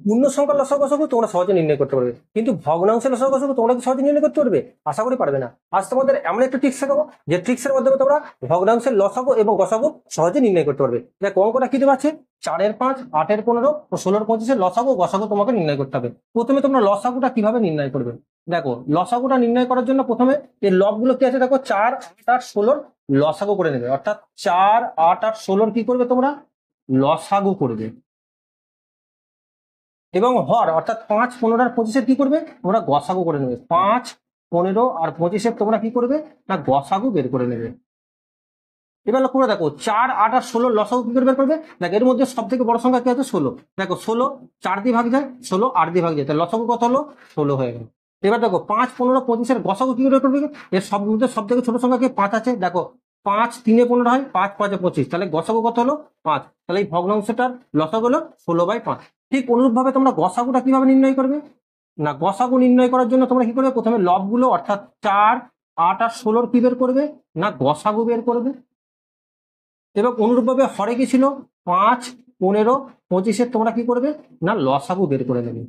পূর্ণ সংখ্যার লসাগু গসাগু তোমরা সহজে নির্ণয় করতে পারবে, কিন্তু ভগ্নাংশের লসাগু গসাগু তোমরা কি সহজে নির্ণয় করতে পারবে? আশা করি পারবে না। আজ তোমাদের এমন একটা ট্রিক্স শেখাবো যে ট্রিক্সের মাধ্যমে তোমরা ভগ্নাংশের লসাগু এবং গসাগু সহজে নির্ণয় করতে পারবে। দেখো অঙ্কটা কি দেওয়া আছে, 4-এর 5, 8-এর 15 ও 16-এর 25 লসাগু গসাগু তোমাকে নির্ণয় করতে হবে। প্রথমে তোমরা লসাগুটা কিভাবে নির্ণয় করবে? দেখো লসাগুটা নির্ণয় করার জন্য প্রথমে এর লবগুলো কি আছে দেখো, 4, 8 আর 16 লসাগু করে নেবে, অর্থাৎ 4, 8 আর 16 কি করবে তোমরা? লসাগু করবে। এবং হর অর্থাৎ 5, 15 আর 25 কি করবে তোমরা? গসাগু করে নেবে। 5, 15 আর 25 তোমরা কি করবে না? গসাগু বের করে নেবে। এবার লক্ষ্য করে দেখো 4, 8 আর 16 লসাগু কি করে বের করবে? দেখো এর মধ্যে সব থেকে বড় সংখ্যা কি আছে? 16। দেখো 16 4 দিয়ে ভাগ যায়, 16 8 দিয়ে ভাগ যায়, তাহলে লসাগু কত হলো? 16 হয়ে গেল। এবার দেখো 5, 15, 25 গসাগু কি করে বের করবে? এর সব মধ্যে সব থেকে ছোট সংখ্যা কি? 5 আছে। দেখো 5 3-এ 15 হয়, 5 5-এ 25, তাহলে গসাগু কত হলো? 5। তাহলে এই ভগ্নাংশটার লসাগু হলো 16/5। ঠিক অনুরূপ ভাবে তোমরা গসাগুটা কিভাবে নির্ণয় করবে? না গসাগু নির্ণয় করার জন্য তোমরা কি করবে? প্রথমে লবগুলো অর্থাৎ 4, 8 আর 16 কি বের করবে? না গসাগু বের করবে। এবং অনুরূপভাবে হরে কি ছিল? 5, 15, 25 তোমরা কি করবে? না লসাগু বের করে নেবে।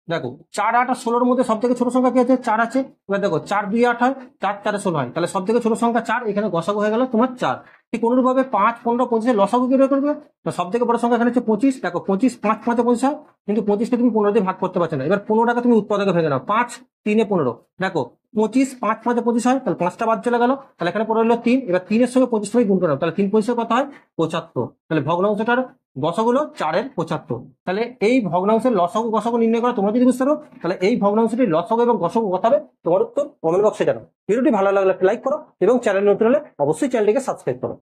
দেখো 4, 8 আর 16-এর মধ্যে সব থেকে ছোট সংখ্যা কি আছে? 4 আছে। এবার দেখো 4 2 8 হয়, 4 4-এ 16 হয়, তাহলে সব থেকে ছোট সংখ্যা 4, এখানে গসাগু হয়ে গেল তোমার 4। ঠিক অনুরূপভাবে 5, 15, 25 লসাগু কি বের করবে? সব থেকে বড় সংখ্যা এখানে হচ্ছে 25। দেখো 25 5 5-এ 25 হয়, কিন্তু 25কে তুমি 15 দিয়ে ভাগ করতে পারছো না। এবার 15টাকে তুমি উৎপাদকে ভেঙে নাও, 5 3-এ 15। দেখো 25 5 5-এ 25 হয়, তাহলে 5টা বাদ চলে গেল, তাহলে এখানে পড়ে হলো 3। এবার 3-এর সঙ্গে 25 গুণ করে নাও, তাহলে 3 25 কত হয়? 75। তাহলে ভগ্নাংশটার গসাগুলো 4-এর 75। তাহলে এই ভগ্নাংশের লসাগু গসাগু নির্ণয় করা তোমরা যদি বুঝতে পারো, তাহলে এই ভগ্নাংশটি লসাগু এবং গসাগু কত হবে তোমার উত্তর কমেন্ট বক্সে জানাও। ভিডিওটি ভালো লাগলে একটা লাইক করো এবং চ্যানেল নতুন হলে অবশ্যই চ্যানেলটিকে সাবস্ক্রাইব করো।